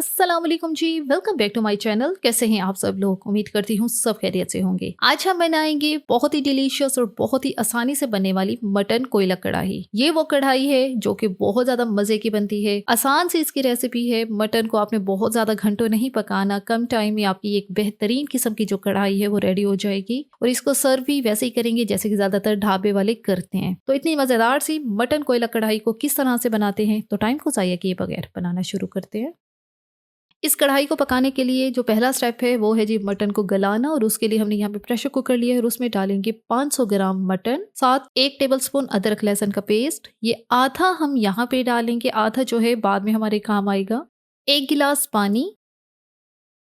अस्सलाम वालेकुम जी, welcome back to my channel. कैसे हैं आप सब लोग? उम्मीद करती हूँ सब खैरियत से होंगे। आज हम बनाएंगे बहुत ही डिलीशियस और बहुत ही आसानी से बनने वाली मटन कोयला कढ़ाई। ये वो कढ़ाई है जो कि बहुत ज्यादा मजे की बनती है। आसान से इसकी रेसिपी है। मटन को आपने बहुत ज्यादा घंटों नहीं पकाना, कम टाइम में आपकी एक बेहतरीन किस्म की जो कढ़ाई है वो रेडी हो जाएगी। और इसको सर्व भी वैसे ही करेंगे जैसे कि ज्यादातर ढाबे वाले करते हैं। तो इतनी मजेदार सी मटन कोयला कढ़ाई को किस तरह से बनाते हैं, तो टाइम को जाया किए बगैर बनाना शुरू करते हैं। इस कढ़ाई को पकाने के लिए जो पहला स्टेप है वो है जी मटन को गलाना। और उसके लिए हमने यहाँ पे प्रेशर कुकर लिया है और उसमें डालेंगे 500 ग्राम मटन, साथ 1 टेबलस्पून अदरक लहसुन का पेस्ट। ये आधा हम यहाँ पे डालेंगे, आधा जो है बाद में हमारे काम आएगा। 1 गिलास पानी।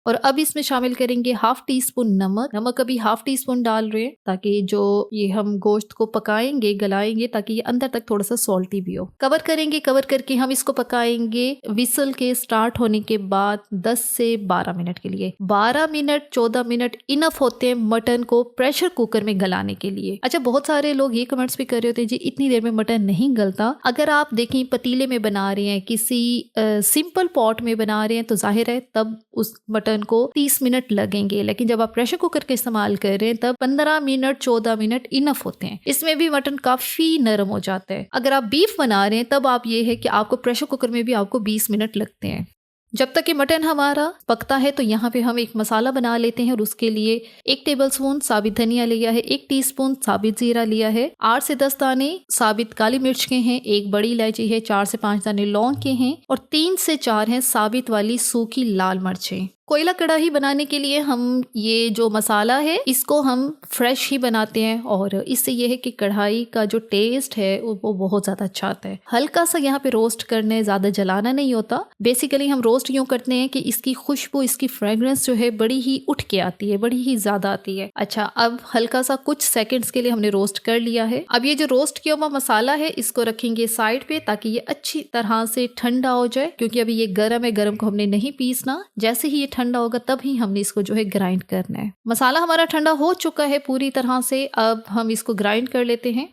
और अब इसमें शामिल करेंगे हाफ टी स्पून नमक। नमक अभी हाफ टी स्पून डाल रहे हैं ताकि जो ये हम गोश्त को पकाएंगे गलाएंगे ताकि ये अंदर तक थोड़ा सा सॉल्टी भी हो। कवर करेंगे, कवर करके हम इसको पकाएंगे विसल के स्टार्ट होने के बाद 10 से 12 मिनट के लिए। 12 मिनट 14 मिनट इनफ होते हैं मटन को प्रेशर कुकर में गलाने के लिए। अच्छा, बहुत सारे लोग ये कमेंट्स भी कर रहे होते हैं जी इतनी देर में मटन नहीं गलता। अगर आप देखें पतीले में बना रहे हैं, किसी सिंपल पॉट में बना रहे हैं तो जाहिर है तब उस मटन को 30 मिनट लगेंगे। लेकिन जब आप प्रेशर कुकर का इस्तेमाल कर रहे हैं तब 15 मिनट 14 मिनट इनफ होते हैं। इसमें भी मटन काफी नरम हो जाता है। अगर आप बीफ बना रहे हैं तब आप ये है कि आपको प्रेशर कुकर में भी आपको 20 मिनट लगते हैं। जब तक कि मटन हमारा पकता है तो यहाँ पे हम एक मसाला बना लेते हैं। और उसके लिए 1 टेबलस्पून साबित धनिया लिया है, 1 टीस्पून साबित जीरा लिया है, 8 से 10 दाने साबित काली मिर्च के हैं, 1 बड़ी इलायची है, 4 से 5 दाने लौंग के हैं और 3 से 4 हैं साबित वाली सूखी लाल मिर्चें। कोयला कढ़ाई बनाने के लिए हम ये जो मसाला है इसको हम फ्रेश ही बनाते हैं और इससे ये है कि कढ़ाई का जो टेस्ट है वो बहुत ज़्यादा अच्छा आता है। हल्का सा यहाँ पे रोस्ट करने, ज़्यादा जलाना नहीं होता। बेसिकली हम रोस्ट यूँ करते हैं कि इसकी खुशबू, इसकी फ्रेग्रेंस जो है बड़ी ही उठ के आती है, बड़ी ही ज़्यादा आती है। अच्छा, अब हल्का सा कुछ सेकेंड्स के लिए हमने रोस्ट कर लिया है। अब ये जो रोस्ट किया हुआ मसाला है इसको रखेंगे साइड पे ताकि ये अच्छी तरह से ठंडा हो जाए, क्योंकि अभी ये गर्म है, गर्म को हमने नहीं पीसना। जैसे ही ये ठंडा होगा तब ही हमने इसको जो है ग्राइंड करना है। मसाला हमारा ठंडा हो चुका है पूरी तरह से। अब हम इसको ग्राइंड कर लेते हैं।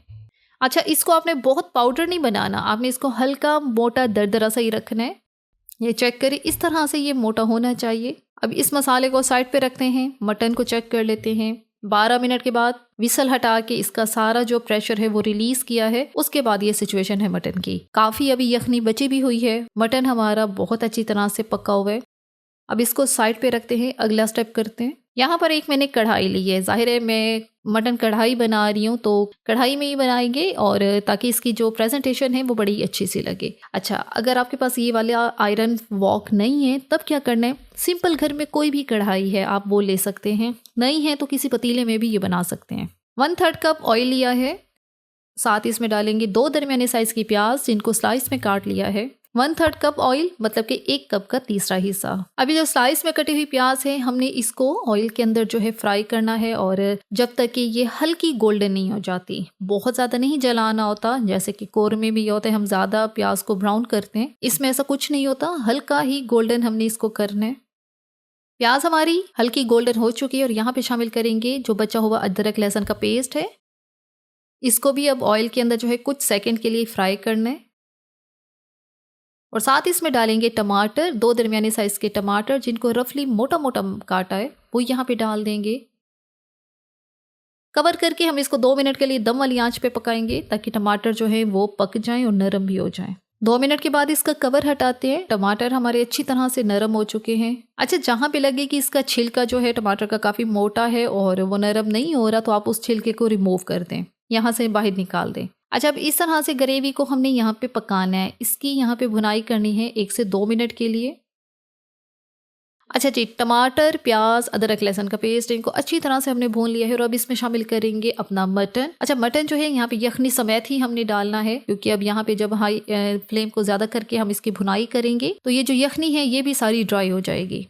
अच्छा, इसको आपने बहुत पाउडर नहीं बनाना, आपने इसको हल्का मोटा दरदरा सा ही रखना है। ये चेक करें, इस तरह से ये मोटा होना चाहिए। अब इस मसाले को साइड पे रखते हैं, मटन को चेक कर लेते हैं। 12 मिनट के बाद विसल हटा के इसका सारा जो प्रेशर है वो रिलीज किया है। उसके बाद ये सिचुएशन है मटन की। काफी अभी यखनी बची भी हुई है, मटन हमारा बहुत अच्छी तरह से पका हुआ है। अब इसको साइड पे रखते हैं, अगला स्टेप करते हैं। यहाँ पर एक मैंने कढ़ाई ली है, जाहिर है मैं मटन कढ़ाई बना रही हूँ तो कढ़ाई में ही बनाएंगे और ताकि इसकी जो प्रेजेंटेशन है वो बड़ी अच्छी सी लगे। अच्छा, अगर आपके पास ये वाला आयरन वॉक नहीं है तब क्या करना है, सिंपल घर में कोई भी कढ़ाई है आप वो ले सकते हैं, नहीं है तो किसी पतीले में भी ये बना सकते हैं। 1/3 कप ऑयल लिया है, साथ ही इसमें डालेंगे 2 दरमियाने साइज की प्याज जिनको स्लाइस में काट लिया है। 1/3 कप ऑयल मतलब कि 1 कप का तीसरा हिस्सा। अभी जो स्लाइस में कटी हुई प्याज है हमने इसको ऑयल के अंदर जो है फ्राई करना है और जब तक कि ये हल्की गोल्डन नहीं हो जाती। बहुत ज्यादा नहीं जलाना होता, जैसे कि कोरमे में ये होता है हम ज्यादा प्याज को ब्राउन करते हैं, इसमें ऐसा कुछ नहीं होता, हल्का ही गोल्डन हमने इसको करना है। प्याज हमारी हल्की गोल्डन हो चुकी है और यहाँ पे शामिल करेंगे जो बचा हुआ अदरक लहसुन का पेस्ट है। इसको भी अब ऑयल के अंदर जो है कुछ सेकंड के लिए फ्राई करना है। और साथ ही इसमें डालेंगे टमाटर, 2 दरमियाने साइज के टमाटर जिनको रफली मोटा मोटा काटा है वो यहाँ पे डाल देंगे। कवर करके हम इसको 2 मिनट के लिए दम वाली आंच पे पकाएंगे ताकि टमाटर जो है वो पक जाएं और नरम भी हो जाएं। 2 मिनट के बाद इसका कवर हटाते हैं। टमाटर हमारे अच्छी तरह से नरम हो चुके हैं। अच्छा, जहाँ पे लगे कि इसका छिलका जो है टमाटर का काफी मोटा है और वो नरम नहीं हो रहा तो आप उस छिलके को रिमूव कर दें, यहाँ से बाहर निकाल दें। अच्छा, अब इस तरह से ग्रेवी को हमने यहाँ पे पकाना है, इसकी यहाँ पे भुनाई करनी है 1 से 2 मिनट के लिए। अच्छा जी, टमाटर, प्याज, अदरक लहसुन का पेस्ट इनको अच्छी तरह से हमने भून लिया है और अब इसमें शामिल करेंगे अपना मटन। अच्छा, मटन जो है यहाँ पे यखनी समेत ही हमने डालना है क्योंकि अब यहाँ पे जब हाई फ्लेम को ज्यादा करके हम इसकी भुनाई करेंगे तो ये जो यखनी है ये भी सारी ड्राई हो जाएगी।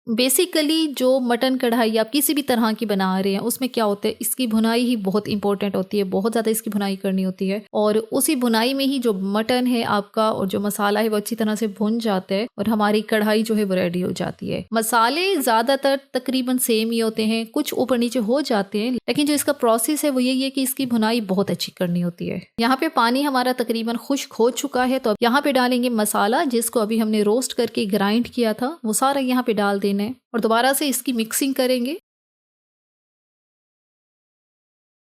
बेसिकली जो मटन कढ़ाई आप किसी भी तरह की बना रहे हैं उसमें क्या होता है, इसकी भुनाई ही बहुत इंपॉर्टेंट होती है, बहुत ज़्यादा इसकी भुनाई करनी होती है और उसी भुनाई में ही जो मटन है आपका और जो मसाला है वो अच्छी तरह से भुन जाता है और हमारी कढ़ाई जो है वो रेडी हो जाती है। मसाले ज़्यादातर तकरीबन सेम ही होते हैं, कुछ ऊपर नीचे हो जाते हैं, लेकिन जो इसका प्रोसेस है वो यही है कि इसकी भुनाई बहुत अच्छी करनी होती है। यहाँ पे पानी हमारा तकरीबन खुश्क हो चुका है, तो अब यहाँ पे डालेंगे मसाला जिसको अभी हमने रोस्ट करके ग्राइंड किया था, वो सारा यहाँ पे डाल देना है और दोबारा से इसकी मिक्सिंग करेंगे।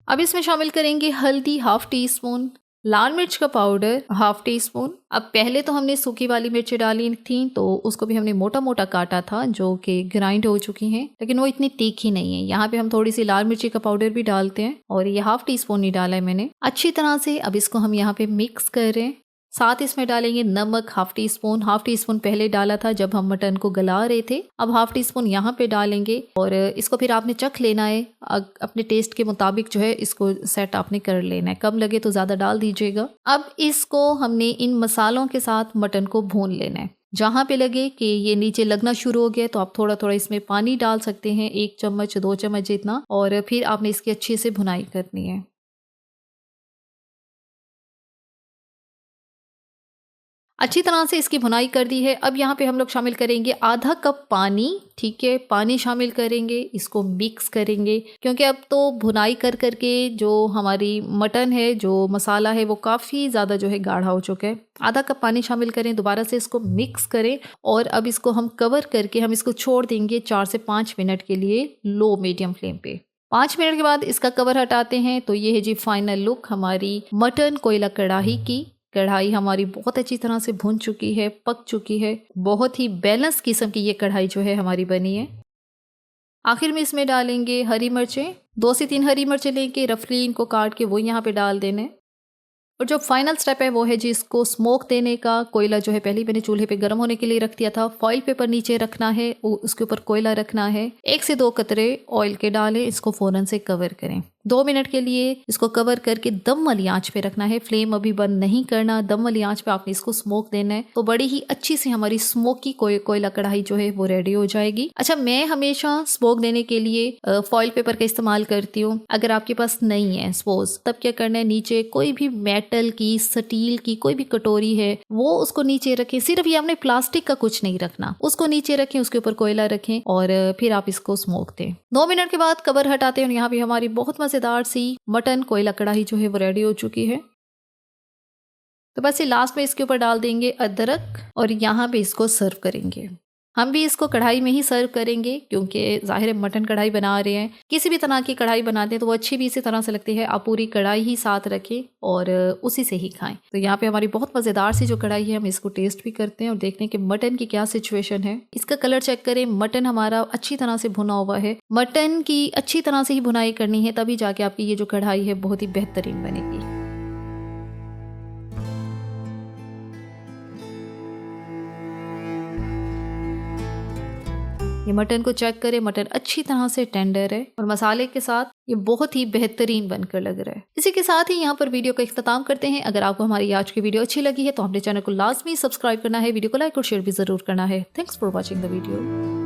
अब इसमें शामिल करेंगे हल्दी हाफ टी स्पून, लाल मिर्च का पाउडर हाफ टी स्पून। अब पहले तो हमने सूखी वाली मिर्ची डाली थी तो उसको भी हमने मोटा मोटा काटा था जो कि ग्राइंड हो चुकी हैं, लेकिन वो इतनी तीखी नहीं है। यहाँ पे हम थोड़ी सी लाल मिर्ची का पाउडर भी डालते हैं और ये हाफ टी स्पून ही डाला है मैंने अच्छी तरह से। अब इसको हम यहाँ पे मिक्स कर रहे हैं, साथ इसमें डालेंगे नमक हाफ टी स्पून पहले डाला था जब हम मटन को गला रहे थे, अब हाफ टी स्पून यहाँ पे डालेंगे और इसको फिर आपने चख लेना है, अपने टेस्ट के मुताबिक जो है इसको सेट आपने कर लेना है, कम लगे तो ज़्यादा डाल दीजिएगा। अब इसको हमने इन मसालों के साथ मटन को भून लेना है। जहाँ पे लगे कि ये नीचे लगना शुरू हो गया तो आप थोड़ा थोड़ा इसमें पानी डाल सकते हैं, 1 चम्मच 2 चम्मच जितना, और फिर आपने इसकी अच्छे से भुनाई करनी है। अच्छी तरह से इसकी भुनाई कर दी है। अब यहाँ पे हम लोग शामिल करेंगे आधा कप पानी, ठीक है, पानी शामिल करेंगे, इसको मिक्स करेंगे क्योंकि अब तो भुनाई कर करके जो हमारी मटन है, जो मसाला है वो काफ़ी ज़्यादा जो है गाढ़ा हो चुका है। आधा कप पानी शामिल करें, दोबारा से इसको मिक्स करें और अब इसको हम कवर करके हम इसको छोड़ देंगे 4 से 5 मिनट के लिए लो मीडियम फ्लेम पे। 5 मिनट के बाद इसका कवर हटाते हैं तो ये है जी फाइनल लुक हमारी मटन कोयला कढ़ाई की। कढ़ाई हमारी बहुत अच्छी तरह से भुन चुकी है, पक चुकी है, बहुत ही बैलेंस किस्म की ये कढ़ाई जो है हमारी बनी है। आखिर में इसमें डालेंगे हरी मिर्चें, 2 से 3 हरी मिर्चें लेके रफली इनको काट के वो यहाँ पे डाल देने। और जो फाइनल स्टेप है वो है जी इसको स्मोक देने का। कोयला जो है पहले ही मैंने चूल्हे पे गर्म होने के लिए रख दिया था, फॉइल पेपर नीचे रखना है, उसके ऊपर कोयला रखना है, 1 से 2 कतरे ऑयल के डालें, इसको फौरन से कवर करें। 2 मिनट के लिए इसको कवर करके दम वाली आंच पे रखना है, फ्लेम अभी बंद नहीं करना, दम वाली आंच पे आपने इसको स्मोक देना है। तो बड़ी ही अच्छी से हमारी स्मोकी कोयला कढ़ाई जो है वो रेडी हो जाएगी। अच्छा, मैं हमेशा स्मोक देने के लिए फॉइल पेपर का इस्तेमाल करती हूँ। अगर आपके पास नहीं है सपोज, तब क्या करना है, नीचे कोई भी मेटल की, स्टील की कोई भी कटोरी है वो उसको नीचे रखें। सिर्फ ये आपने प्लास्टिक का कुछ नहीं रखना, उसको नीचे रखें, उसके ऊपर कोयला रखें और फिर आप इसको स्मोक दें। 2 मिनट के बाद कवर हटाते हैं और यहाँ भी हमारी बहुत मजेदार सी मटन कोयला कढ़ाई जो है वो रेडी हो चुकी है। तो बस ये लास्ट में इसके ऊपर डाल देंगे अदरक और यहाँ पे इसको सर्व करेंगे। हम भी इसको कढ़ाई में ही सर्व करेंगे क्योंकि ज़ाहिर है मटन कढ़ाई बना रहे हैं। किसी भी तरह की कढ़ाई बनाते हैं तो वो अच्छी भी इसी तरह से लगती है। आप पूरी कढ़ाई ही साथ रखें और उसी से ही खाएं। तो यहाँ पे हमारी बहुत मज़ेदार सी जो कढ़ाई है, हम इसको टेस्ट भी करते हैं और देखते हैं कि मटन की क्या सिचुएशन है। इसका कलर चेक करें, मटन हमारा अच्छी तरह से भुना हुआ है। मटन की अच्छी तरह से ही भुनाई करनी है, तभी जाके आपकी ये जो कढ़ाई है बहुत ही बेहतरीन बनेगी। ये मटन को चेक करें, मटन अच्छी तरह से टेंडर है और मसाले के साथ ये बहुत ही बेहतरीन बनकर लग रहा है। इसी के साथ ही यहाँ पर वीडियो का इख्तिताम करते हैं। अगर आपको हमारी आज की वीडियो अच्छी लगी है तो अपने चैनल को लाजमी सब्सक्राइब करना है, वीडियो को लाइक और शेयर भी जरूर करना है। Thanks for watching the video.